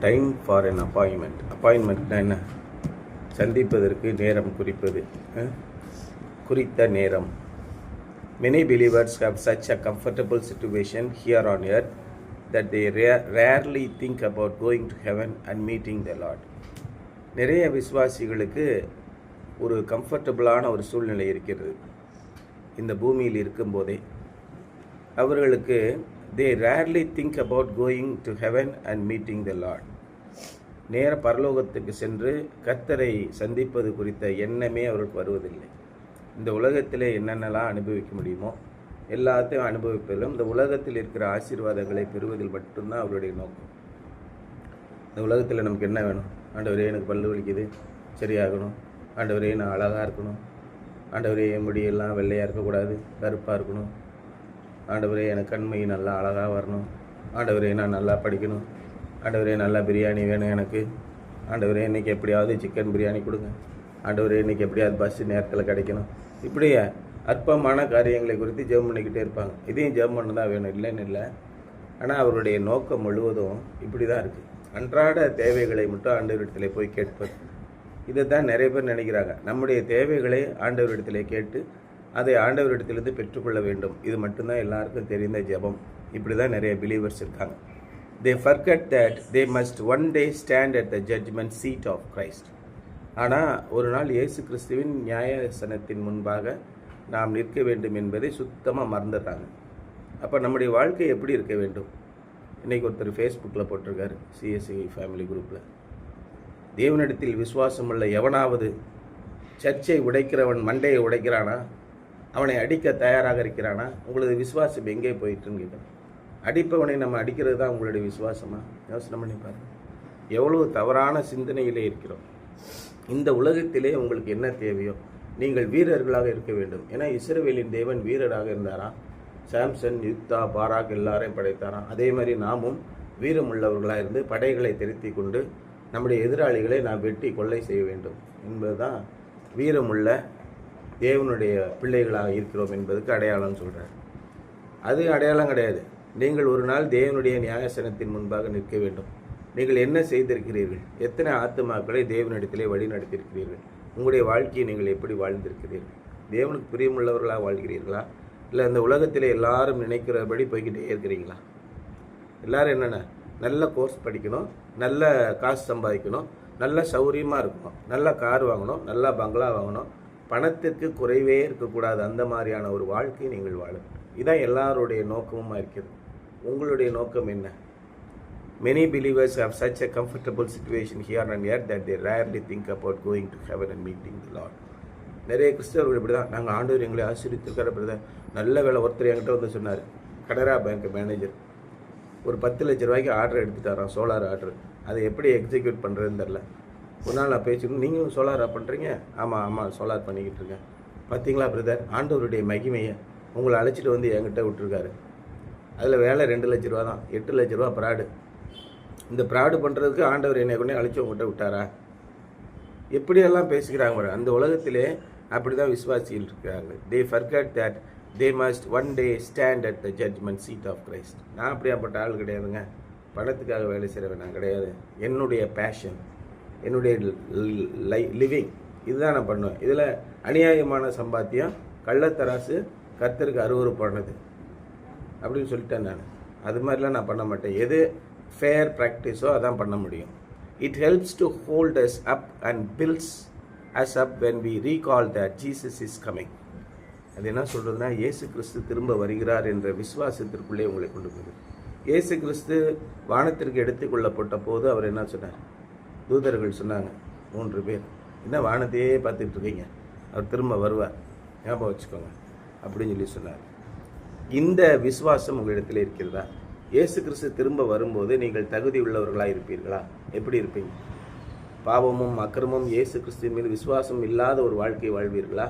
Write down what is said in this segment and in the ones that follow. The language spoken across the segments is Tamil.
Time for an appointment. அப்பாயின்மெண்ட்னா என்ன? சந்திப்பதற்கு நேரம் குறிப்பது, குறித்த நேரம். Many believers have such a comfortable situation here on earth that they rarely think about going to heaven and meeting the Lord. நிறைய விசுவாசிகளுக்கு ஒரு கம்ஃபர்டபுளான ஒரு சூழ்நிலை இருக்கிறது இந்த பூமியில் இருக்கும்போதே. அவர்களுக்கு they rarely think about going to heaven and meeting the Lord. நேர பரலோகத்துக்கு சென்று கர்த்தரை சந்திப்பது குறித்த எண்ணமே அவர்களுக்கு வருவதில்லை. இந்த உலகத்திலே என்னென்னலாம் அனுபவிக்க முடியுமோ எல்லாத்தையும் அனுபவிப்பதிலும் இந்த உலகத்தில் இருக்கிற ஆசீர்வாதங்களை பெறுவதில் மட்டும்தான் அவருடைய நோக்கம். இந்த உலகத்தில் நமக்கு என்ன வேணும்? ஆண்டவரே, எனக்கு பல்லு வலிக்குது, சரியாகணும். ஆண்டவரே, நான் அழகாக இருக்கணும். ஆண்டவரே, என் முடியெல்லாம் வெள்ளையாக இருக்கக்கூடாது, கருப்பாக இருக்கணும். ஆண்டவரே, எனக்கு கண்மை நல்லா அழகாக வரணும். ஆண்டவரே, நான் நல்லா படிக்கணும். ஆண்டவரே, நல்லா பிரியாணி வேணும் எனக்கு. ஆண்டவரே, இன்றைக்கி எப்படியாவது சிக்கன் பிரியாணி கொடுங்க. ஆண்டவரே, இன்றைக்கி எப்படியாவது பஸ்ஸு நேரத்தில் கிடைக்கணும். இப்படியே அற்பமான காரியங்களை குறித்து ஜெபம் பண்ணிக்கிட்டே இருப்பாங்க. இதையும் ஜெபம் பண்ண தான் வேணும், இல்லைன்னு இல்லை. ஆனால் அவருடைய நோக்கம் முழுவதும் இப்படி தான் இருக்குது. அன்றாட தேவைகளை மட்டும் ஆண்டவரிடத்தில் போய் கேட்பது. இதை தான் நிறைய பேர் நினைக்கிறாங்க. நம்முடைய தேவைகளை ஆண்டவரிடத்தில் கேட்டு அதை ஆண்டவரிடத்திலிருந்து பெற்றுக்கொள்ள வேண்டும். இது மட்டும்தான் எல்லாருக்கும் தெரிந்த ஜெபம். இப்படி தான் நிறைய பிலீவர்ஸ் இருக்காங்க. They forget that they must one day stand at the judgment seat of Christ. ஆனால் ஒரு நாள் இயேசு கிறிஸ்துவின் நியாயாசனத்தின் முன்பாக நாம் நிற்க வேண்டும் என்பதை சுத்தமாக மறந்துடுறாங்க. அப்போ நம்முடைய வாழ்க்கை எப்படி இருக்க வேண்டும்? இன்றைக்கி ஒருத்தர் ஃபேஸ்புக்கில் போட்டிருக்காரு, சிஎஸ்சி ஃபேமிலி குரூப்பில், தேவனிடத்தில் விசுவாசம் உள்ள எவனாவது சர்ச்சை உடைக்கிறவன் மண்டையை உடைக்கிறானா? அவனை அடிக்க தயாராக இருக்கிறானா? உங்களது விசுவாசம் எங்கே போயிட்டுன்னு கேட்குறேன். அடிப்பவனை நம்ம அடிக்கிறது தான் உங்களுடைய விசுவாசமா? யோசனை பண்ணி பாருங்கள். எவ்வளவு தவறான சிந்தனையிலே இருக்கிறோம். இந்த உலகத்திலே உங்களுக்கு என்ன தேவையோ நீங்கள் வீரர்களாக இருக்க வேண்டும். ஏன்னா இஸ்ரவேலின் தேவன் வீரராக இருந்தாராம். சாம்சன், யுக்தா, பாராக் எல்லாரையும் படைத்தாராம். அதே மாதிரி நாமும் வீரம் உள்ளவர்களாக இருந்து படைகளை திருத்தி கொண்டு நம்முடைய எதிராளிகளை நாம் வெட்டி கொள்ளை செய்ய வேண்டும் என்பதுதான் வீரமுள்ள தேவனுடைய பிள்ளைகளாக இருக்கிறோம் என்பதுக்கு அடையாளம் சொல்கிறார். அது அடையாளம் கிடையாது. நீங்கள் ஒரு நாள் தேவனுடைய நியாயாசனத்தின் முன்பாக நிற்க வேண்டும். நீங்கள் என்ன செய்திருக்கிறீர்கள்? எத்தனை ஆத்துமாக்களை தேவனிடத்திலே வழி நடத்தியிருக்கிறீர்கள்? உங்களுடைய வாழ்க்கையை நீங்கள் எப்படி வாழ்ந்திருக்கிறீர்கள்? தேவனுக்கு பிரியமுள்ளவர்களாக வாழ்கிறீர்களா? இல்லை இந்த உலகத்திலே எல்லாரும் நினைக்கிறபடி போய்கிட்டே இருக்கிறீங்களா? எல்லாரும் என்னென்ன, நல்ல கோர்ஸ் படிக்கணும், நல்ல காசு சம்பாதிக்கணும், நல்ல சௌரியமாக இருக்கணும், நல்ல கார் வாங்கணும், நல்ல பங்களா வாங்கணும், பணத்திற்கு குறைவே இருக்கக்கூடாது. அந்த மாதிரியான ஒரு வாழ்க்கையை நீங்கள் வாழும். இதான் எல்லாருடைய நோக்கமும் இருக்கிறது. உங்களுடைய நோக்கம் என்ன? Many believers have such a comfortable situation here on earth that they rarely think about going to heaven and meeting the Lord. நிறைய கிறிஸ்தவர்கள் இப்படி தான், நாங்கள் ஆண்டவர் எங்களை ஆசீர்வதித்திருக்கார், அப்படி தான். நல்ல வேலை. ஒருத்தர் என்கிட்ட வந்து சொன்னார், கனரா பேங்க் மேனேஜர், ஒரு 10 லட்ச ரூபாய்க்கு ஆர்டர் எடுத்துட்டாராம், சோலார் ஆர்டர். அதை எப்படி எக்ஸிக்யூட் பண்ணுறதுன்னு தெரில. ஒரு நாள் நான் பேசிக்கணும், நீங்களும் சோலாராக பண்ணுறீங்க? ஆமாம் சோலார் பண்ணிக்கிட்டு இருக்கேன். பார்த்தீங்களா பிரதர், ஆண்டவருடைய மகிமையை உங்களை அழைச்சிட்டு வந்து என்கிட்ட விட்டுருக்காரு. அதில் வேலை 2 லட்ச ரூபா தான், 8 லட்ச ரூபா ப்ராடு. இந்த ப்ராடு பண்ணுறதுக்கு ஆண்டவர் என்னை கொண்டே அழைச்சி உங்கள்கிட்ட விட்டாரா? எப்படியெல்லாம் பேசுகிறாங்க பாரு. அந்த உலகத்திலே அப்படி தான் விசுவாசிகள் இருக்கிறாங்க. They forget that they must one day stand at the judgment seat of Christ. நான் அப்படியாப்பட்ட ஆள் கிடையாதுங்க. பணத்துக்காக வேலை செய்கிறவன் நான் கிடையாது. என்னுடைய பேஷன், என்னுடைய லிவிங் இதுதான் நான் பண்ணுவேன். இதில் அநியாயமான சம்பாத்தியம், கள்ளத்தராசு கர்த்தருக்கு அருவருப்பானது அப்படின்னு சொல்லிட்டேன் நான். அது மாதிரிலாம் நான் பண்ண மாட்டேன். எது ஃபேர் ப்ராக்டிஸோ அதான் பண்ண முடியும். It helps to hold us up and builds us up when we recall that Jesus is coming. அது என்ன சொல்கிறதுனா, இயேசு கிறிஸ்து திரும்ப வருகிறார் என்ற விசுவாசத்திற்குள்ளே உங்களை கொண்டு போகுது. இயேசு கிறிஸ்து வானத்திற்கு எடுத்துக்கொள்ளப்பட்ட போது அவர் என்ன சொன்னார்? தூதர்கள் சொன்னாங்க 3 பேர், என்ன வானத்தையே பார்த்துட்டு இருக்கீங்க, அவர் திரும்ப வருவார், ஞாபகம் வச்சுக்கோங்க அப்படின்னு சொல்லி சொன்னார். இந்த விசுவாசம் உங்களிடத்தில் இருக்கிறதா? இயேசு கிறிஸ்து திரும்ப வரும்போது நீங்கள் தகுதி உள்ளவர்களாக இருப்பீர்களா? எப்படி இருப்பீங்க? பாவமும் அக்கிரமும் இயேசு கிறிஸ்துவின் மீது விசுவாசம் இல்லாத ஒரு வாழ்க்கை வாழ்வீர்களா?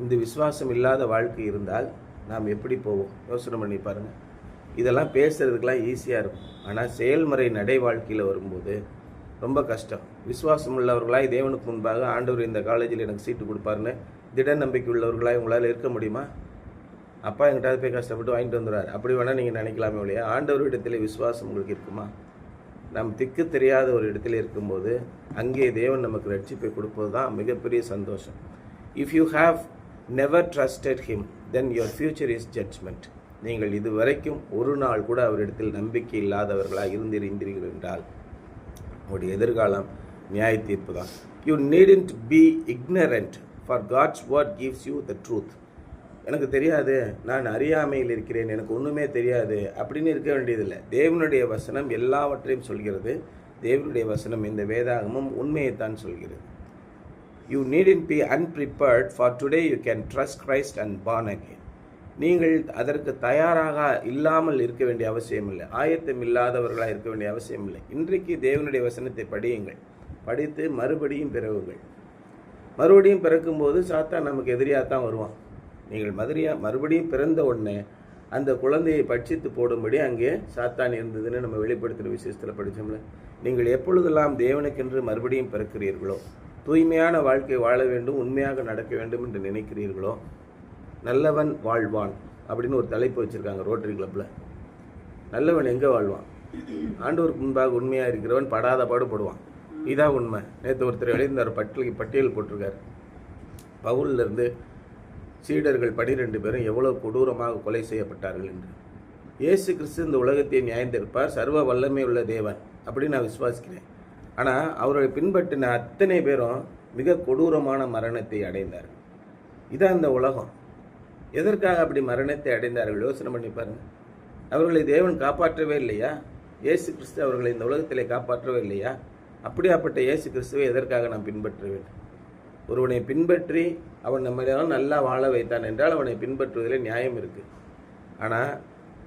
இந்த விசுவாசம் இல்லாத வாழ்க்கை இருந்தால் நாம் எப்படி போவோம்? யோசனை பண்ணி பாருங்கள். இதெல்லாம் பேசுகிறதுக்கெலாம் ஈஸியாக இருக்கும். ஆனால் செயல்முறை நடை வாழ்க்கையில் வரும்போது ரொம்ப கஷ்டம். விசுவாசம் உள்ளவர்களாய் தேவனுக்கு முன்பாக ஆண்டவர் இந்த காலேஜில் எனக்கு சீட்டு கொடுப்பாருன்னு திட நம்பிக்கை உள்ளவர்களாய் உங்களால் இருக்க முடியுமா? அப்பா எங்கிட்ட போய் கஷ்டப்பட்டு வாங்கிட்டு வந்துடுவார். அப்படி வேணால் நீங்கள் நினைக்கலாமே ஒழிய ஆண்டவரிடத்தில் விசுவாசம் உங்களுக்கு இருக்குமா? நாம் திக்கு தெரியாத ஒரு இடத்துல இருக்கும்போது அங்கே தேவன் நமக்கு ரட்சிப்பை கொடுப்பது தான் மிகப்பெரிய சந்தோஷம். If you have never trusted him then your future is judgment. நீங்கள் இதுவரைக்கும் ஒரு நாள் கூட அவரிடத்தில் நம்பிக்கை இல்லாதவர்களாக இருந்திருந்தீர்கள் என்றால் உங்களுடைய எதிர்காலம் நியாய தீர்ப்பு தான். You needn't be ignorant for God's word gives you the truth. எனக்கு தெரியாது, நான் அறியாமையில் இருக்கிறேன், எனக்கு ஒன்றுமே தெரியாது அப்படின்னு இருக்க வேண்டியதில்லை. தேவனுடைய வசனம் எல்லாவற்றையும் சொல்கிறது. தேவனுடைய வசனம் இந்த வேதாகமும் உண்மையைத்தான் சொல்கிறது. You needn't be unprepared for today you can trust Christ and born again. நீங்கள் அதற்கு தயாராக இல்லாமல் இருக்க வேண்டிய அவசியம் இல்லை, ஆயத்தம் இல்லாதவர்களாக இருக்க வேண்டிய அவசியம் இல்லை. இன்றைக்கு தேவனுடைய வசனத்தை படியுங்கள், படித்து மறுபடியும் பிறவுங்கள். மறுபடியும் பிறக்கும்போது சாத்தான் நமக்கு எதிரியாக தான் வருவான். நீங்கள் மறுபடியும் பிறந்த உடனே அந்த குழந்தையை பட்சித்து போடும்படி அங்கே சாத்தான் இருந்ததுன்னு நம்ம வெளிப்படுத்துகிற விசேஷத்தில் படித்தோம்ல. நீங்கள் எப்பொழுதெல்லாம் தேவனுக்கென்று மறுபடியும் பிறக்கிறீர்களோ, தூய்மையான வாழ்க்கை வாழ வேண்டும், உண்மையாக நடக்க வேண்டும் என்று நினைக்கிறீர்களோ, நல்லவன் வாழ்வான் அப்படின்னு ஒரு தலைப்பு வச்சுருக்காங்க ரோட்டரி கிளப்பில். நல்லவன் எங்கே வாழ்வான்? ஆண்டவருக்கு முன்பாக உண்மையாக இருக்கிறவன் படாத பாடுபடுவான். இதான் உண்மை. நேற்று ஒருத்தர் எழுதியிருந்தார், பட்டியல் போட்டிருக்கார். பவுலிருந்து சீடர்கள் 12 பேரும் எவ்வளவு கொடூரமாக கொலை செய்யப்பட்டார்கள் என்று. இயேசு கிறிஸ்து இந்த உலகத்தை நியாயந்திருப்பார், சர்வ வல்லமை உள்ள தேவன் அப்படின்னு நான் விசுவாசிக்கிறேன். ஆனால் அவரை பின்பற்றின அத்தனை பேரும் மிக கொடூரமான மரணத்தை அடைந்தார்கள். இதான் இந்த உலகம். எதற்காக அப்படி மரணத்தை அடைந்தார்கள் யோசனை பண்ணி பாருங்கள். அவர்களை தேவன் காப்பாற்றவே இல்லையா? இயேசு கிறிஸ்து அவர்களை இந்த உலகத்திலே காப்பாற்றவே இல்லையா? அப்படியாப்பட்ட இயேசு கிறிஸ்துவை எதற்காக நாம் பின்பற்ற வேண்டும்? ஒருவனை பின்பற்றி அவன் நம்மிடம் நல்லா வாழ வைத்தான் என்றால் அவனை பின்பற்றுவதில் நியாயம் இருக்குது. ஆனால்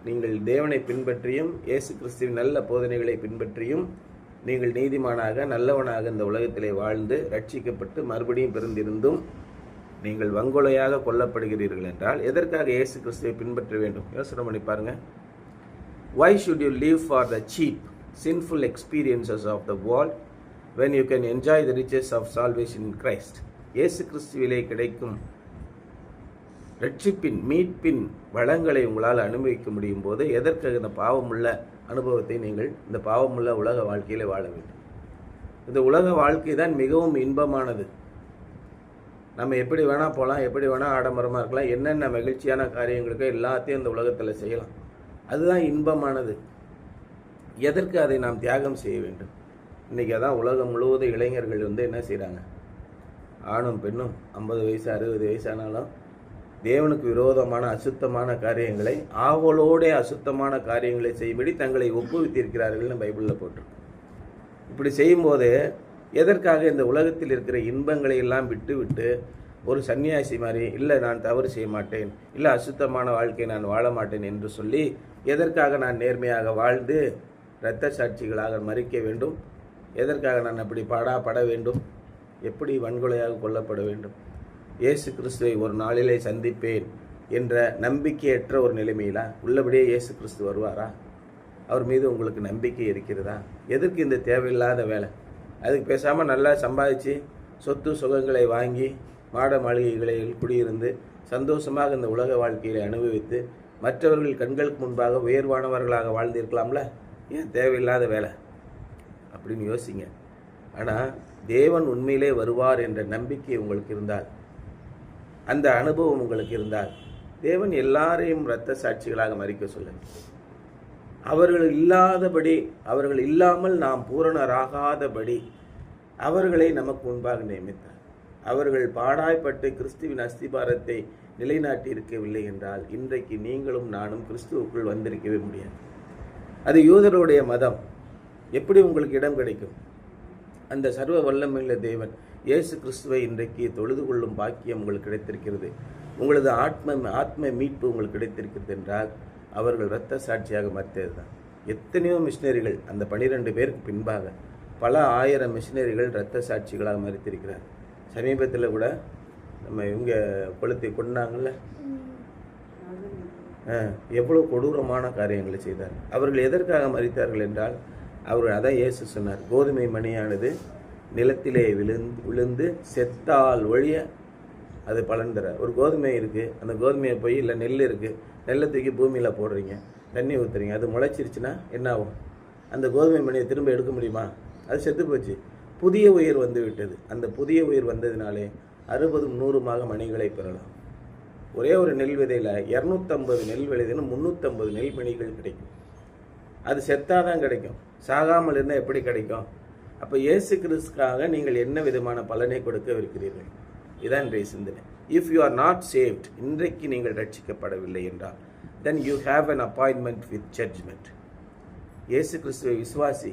நீங்கள் தேவனை பின்பற்றியும் இயேசு கிறிஸ்துவின் நல்ல போதனைகளை பின்பற்றியும் நீங்கள் நீதிமானாக நல்லவனாக இந்த உலகத்திலே வாழ்ந்து ரட்சிக்கப்பட்டு மறுபடியும் பிறந்திருந்தும் நீங்கள் வங்கொலையாக கொல்லப்படுகிறீர்கள் என்றால் எதற்காக இயேசு கிறிஸ்துவை பின்பற்ற வேண்டும்? யோசனை பண்ணி பாருங்கள். Why should you live for the cheap, sinful experiences of the world when you can enjoy the riches of salvation in Christ? இயேசு கிறிஸ்துவிலே கிடைக்கும் ரட்சிப்பின் மீட்பின் வளங்களை உங்களால் அனுபவிக்க முடியும் போது எதற்காக இந்த பாவமுள்ள அனுபவத்தை நீங்கள் இந்த பாவமுள்ள உலக வாழ்க்கையிலே வாழ வேண்டும்? இந்த உலக வாழ்க்கை தான் மிகவும் இன்பமானது. நம்ம எப்படி வேணால் போகலாம், எப்படி வேணால் ஆடம்பரமாக இருக்கலாம், என்னென்ன மகிழ்ச்சியான காரியங்களுக்கு எல்லாத்தையும் இந்த உலகத்தில் செய்யலாம். அதுதான் இன்பமானது. எதற்கு அதை நாம் தியாகம் செய்ய வேண்டும்? இன்றைக்கி அதான் உலகம் முழுவதும் இளைஞர்கள் என்ன செய்கிறாங்க? ஆணும் பெண்ணும் 50 வயசு 60 வயசானாலும் தேவனுக்கு விரோதமான அசுத்தமான காரியங்களை, ஆவலோடே அசுத்தமான காரியங்களை செய்யும்படி தங்களை ஒப்புவித்திருக்கிறார்கள்னு பைபிளில் போட்டிருக்கு. இப்படி செய்யும்போது எதற்காக இந்த உலகத்தில் இருக்கிற இன்பங்களை எல்லாம் விட்டு ஒரு சன்னியாசி மாதிரி, இல்லை நான் தவறு செய்ய மாட்டேன், இல்லை அசுத்தமான வாழ்க்கையை நான் வாழ மாட்டேன் என்று சொல்லி எதற்காக நான் நேர்மையாக வாழ்ந்து இரத்த சாட்சிகளாக மறிக்க வேண்டும்? எதற்காக நான் அப்படி பட வேண்டும்? எப்படி வன்கொலையாக கொல்லப்பட வேண்டும்? இயேசு கிறிஸ்துவை ஒரு நாளிலே சந்திப்பேன் என்ற நம்பிக்கையற்ற ஒரு நிலைமையிலா உள்ளபடியே இயேசு கிறிஸ்து வருவாரா? அவர் மீது உங்களுக்கு நம்பிக்கை இருக்கிறதா? எதற்கு இந்த தேவையில்லாத வேலை? அதுக்கு பேசாமல் நல்லா சம்பாதிச்சு சொத்து சுகங்களை வாங்கி மாட மாளிகைகளில் குடியிருந்து சந்தோஷமாக இந்த உலக வாழ்க்கையை அனுபவித்து மற்றவர்கள் கண்களுக்கு முன்பாக உயர்வானவர்களாக வாழ்ந்திருக்கலாம்ல? ஏன் தேவையில்லாத வேலை அப்படின்னு யோசிங்க. ஆனால் தேவன் உண்மையிலே வருவார் என்ற நம்பிக்கை உங்களுக்கு இருந்தால், அந்த அனுபவம் உங்களுக்கு இருந்தால், தேவன் எல்லாரையும் இரத்த சாட்சிகளாக மறிக்க சொல்லுங்க. அவர்கள் இல்லாமல் நாம் பூரணராகாதபடி அவர்களை நமக்கு முன்பாக நியமித்தார். அவர்கள் பாடாய்ப்பட்டு கிறிஸ்துவின் அஸ்திபாரத்தை நிலைநாட்டி இருக்கவில்லை என்றால் இன்றைக்கு நீங்களும் நானும் கிறிஸ்துவுக்குள் வந்திருக்கவே முடியாது. அது யூதருடைய மதம். எப்படி உங்களுக்கு இடம் கிடைக்கும்? அந்த சர்வ வல்லமையுள்ள தேவன் இயேசு கிறிஸ்துவை இன்றைக்கு தொழுது கொள்ளும் பாக்கியம் உங்களுக்கு கிடைத்திருக்கிறது. உங்களது ஆத்ம மீட்பு உங்களுக்கு கிடைத்திருக்கிறது என்றால் அவர்கள் இரத்த சாட்சியாக மறித்தது தான். எத்தனையோ மிஷினரிகள், அந்த 12 பேருக்கு பின்பாக பல ஆயிரம் மிஷினரிகள் இரத்த சாட்சிகளாக மறித்திருக்கிறார். சமீபத்தில் கூட நம்ம இவங்க கொளுத்தி கொண்டாங்கல்ல, எவ்வளோ கொடூரமான காரியங்களை செய்தார். அவர்கள் எதற்காக மறித்தார்கள் என்றால் அவர்கள் அதான் இயேசு சொன்னார், கோதுமை மணியானது நிலத்திலே விழுந்து செத்தால் ஒழிய அது பலன் தர. ஒரு கோதுமை இருக்குது, அந்த கோதுமையை போய் இல்லை நெல் இருக்குது, நெல்லை தூக்கி பூமியில் போடுறீங்க, தண்ணி ஊற்றுறீங்க, அது முளைச்சிருச்சுன்னா என்ன ஆகும்? அந்த கோதுமை மணியை திரும்ப எடுக்க முடியுமா? அது செத்து போச்சு. புதிய உயிர் வந்து விட்டது. அந்த புதிய உயிர் வந்ததினாலே 60 100 மணிகளை பெறலாம். ஒரே ஒரு நெல் விதையில் 250 நெல் விளைதுன்னு 350 நெல் மணிகள் கிடைக்கும். அது செத்தாதான் கிடைக்கும். சாகாமல் இருந்தால் எப்படி கிடைக்கும்? அப்போ இயேசு கிறிஸ்துக்காக நீங்கள் என்ன விதமான பலனை கொடுக்கவிருக்கிறீர்கள்? இதான் இன்றைய சிந்தனை. If you are not saved, இன்றைக்கு நீங்கள் ரட்சிக்கப்படவில்லை என்றால், then you have an appointment with judgment. Yesu கிறிஸ்துவை விசுவாசி,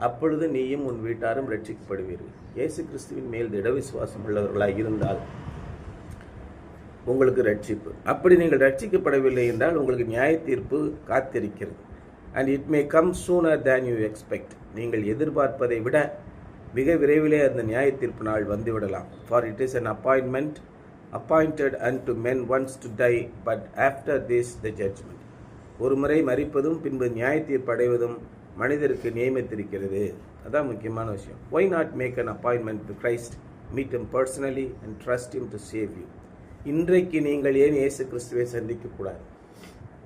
அப்பொழுது நீயும் உன் வீட்டாரும் ரட்சிக்கப்படுவீர்கள். இயேசு கிறிஸ்துவின் மேல் திட விசுவாசம் உள்ளவர்களாக இருந்தால் உங்களுக்கு ரட்சிப்பு. அப்படி நீங்கள் ரட்சிக்கப்படவில்லை என்றால் உங்களுக்கு நியாய தீர்ப்பு காத்திருக்கிறது. And it may come sooner than you expect. நீங்கள் எதிர்பார்ப்பதை விட மிக விரைவிலே அந்த நியாய தீர்ப்பு நாள் வந்துவிடலாம். For it is an appointment appointed unto men once to die, but after this the judgment. ஒரு முறை மரிப்பதும் பின்பு நியாய தீர்ப்பு அடைவதும் மனிதருக்கு நியமித்திருக்கிறது. அதான் முக்கியமான விஷயம். Why not make an appointment to Christ, meet him personally and trust him to save you? இன்றைக்கு நீங்கள் ஏன் இயேசு கிறிஸ்துவை சந்திக்கக்கூடாது?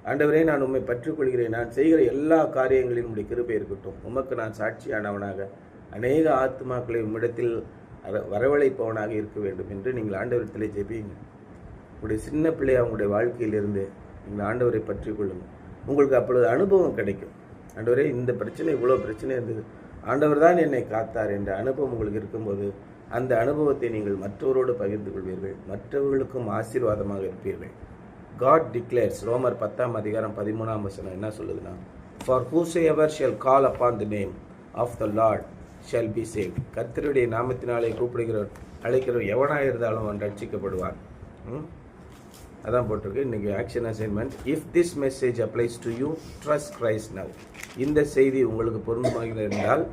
ஆண்டவரே, நான் உம்மை பற்றிக்கொள்கிறேன். நான் செய்கிற எல்லா காரியங்களிலும் உம்முடைய கிருபை இருக்கட்டும். உமக்கு நான் சாட்சியானவனாக அநேக ஆத்மாக்களை உம்மிடத்தில் வரவழைப்பவனாக இருக்க வேண்டும் என்று நீங்கள் ஆண்டவரத்திலே ஜெபியுங்க. உங்களுடைய சின்ன பிள்ளை அவங்களுடைய வாழ்க்கையிலிருந்து நீங்கள் ஆண்டவரை பற்றி கொள்ளுங்கள். உங்களுக்கு அப்பொழுது அனுபவம் கிடைக்கும். ஆண்டவரே, இந்த பிரச்சனை இவ்வளோ பிரச்சனை இருந்தது, ஆண்டவர் தான் என்னை காத்தார் என்ற அனுபவம் உங்களுக்கு இருக்கும்போது அந்த அனுபவத்தை நீங்கள் மற்றவரோடு பகிர்ந்து கொள்வீர்கள். மற்றவர்களுக்கும் ஆசீர்வாதமாக இருப்பீர்கள். God declares, ரோமர் 10:13 என்ன சொல்லுதுன்னா, For whosoever shall call upon the name of the Lord shall be saved. கர்த்தருடைய நாமத்தினாலே கூப்பிடுகிறவர் அழைக்கிறவர் எவனாக இருந்தாலும் அவன் ரட்சிக்கப்படுவான். அதான் போட்டிருக்கு இன்னைக்கு action assignment. If this message applies to you, trust Christ now. இந்த செய்தி உங்களுக்கு பொருந்தமாக இருந்தால்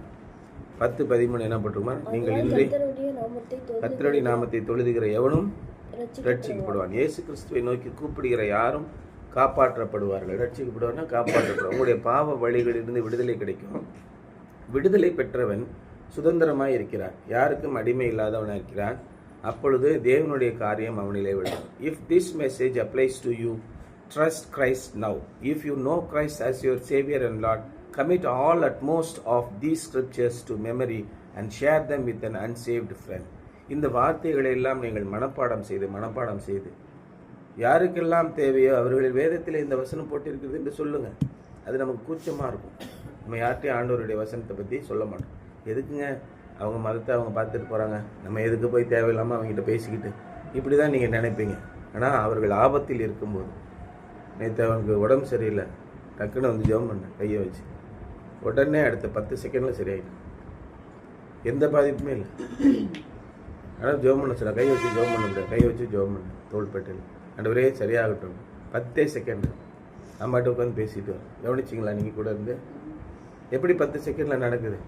10:13 என்ன போட்டிருக்குமா, நீங்கள் இன்றி கர்த்தருடைய நாமத்தை தொழுதுகிற எவனும் ரட்சிக்கப்படுவான். இயேசு கிறிஸ்துவை நோக்கி கூப்பிடுகிற யாரும் காப்பாற்றப்படுவார்கள். ரட்சிக்கப்படுவார்னா காப்பாற்றப்படுவார். உங்களுடைய பாவ வழிகளிலிருந்து விடுதலை கிடைக்கும். விடுதலை பெற்றவன் சுதந்திரமாய் இருக்கிறான், யாருக்கும் அடிமை இல்லாதவனாக இருக்கிறான். அப்பொழுது தேவனுடைய காரியம் அவனிலே விடும். If this message applies to you, trust Christ now. If you know Christ as your savior and Lord, commit all at most of these scriptures to memory and share them with an unsaved friend. இந்த வார்த்தைகளை எல்லாம் நீங்கள் மனப்பாடம் செய்து யாருக்கெல்லாம் தேவையோ அவர்கள் வேதத்தில் இந்த வசனம் போட்டிருக்கிறது என்று சொல்லுங்கள். அது நமக்கு கூச்சமாக இருக்கும். நம்ம யார்கிட்டையும் ஆண்டவருடைய வசனத்தை பற்றி சொல்ல மாட்டோம். எதுக்குங்க, அவங்க மதத்தை அவங்க பார்த்துட்டு போகிறாங்க, நம்ம எதுக்கு போய் தேவையில்லாமல் அவங்ககிட்ட பேசிக்கிட்டு, இப்படி தான் நீங்கள் நினைப்பீங்க. ஆனால் அவர்கள் ஆபத்தில் இருக்கும்போது, நேற்று அவனுக்கு உடம்பு சரியில்லை, டக்குன்னு வந்து ஜெபம் பண்ண கையை வச்சு, உடனே அடுத்த 10 செகண்டில் சரியாயிடும். எந்த பாதிப்புமே இல்லை. ஆனால் ஜெபம் பண்ண சொன்ன, கையை வச்சு ஜெபம் பண்ண முடியாது, கையை வச்சு ஜெபம் பண்ண தோள்பேட்டையில், ஆண்டவரே சரியாகட்டும். 10 செகண்ட் அம்மாட்ட உட்காந்து பேசிட்டு வரோம். கவனிச்சிங்களா நீங்கள் கூட இருந்து? எப்படி 10 செகண்டில் நடக்குது?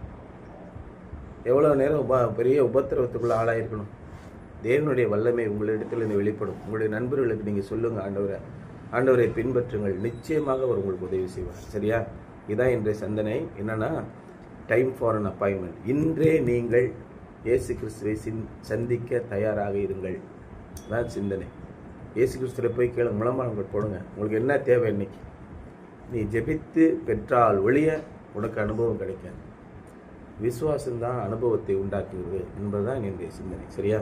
எவ்வளோ நேரம் பெரிய உபத்திரவத்துக்குள்ளே ஆளாயிருக்கணும். தேவனுடைய வல்லமை உங்களிடத்தில் இந்த வெளிப்படும். உங்களுடைய நண்பர்களுக்கு நீங்கள் சொல்லுங்கள், ஆண்டவரை பின்பற்றுங்கள், நிச்சயமாக அவர் உங்களுக்கு உதவி செய்வார். சரியா? இதான் இன்றைய சிந்தனை. என்னன்னா, டைம் ஃபார் அன் அப்பாயின்மெண்ட். இன்றே நீங்கள் இயேசு கிறிஸ்துவை சந்திக்க தயாராக இருங்கள். அதான் சிந்தனை. இயேசு கிறிஸ்துவை போய் கேளு, முழம்பாளங்கள் போடுங்க. உங்களுக்கு என்ன தேவை இன்னைக்கு? நீ ஜெபித்து பெற்றால் ஒழிய உனக்கு அனுபவம் கிடைக்காது. விசுவாசம்தான் அனுபவத்தை உண்டாக்குகிறது என்பதுதான் என்னுடைய சிந்தனை. சரியா?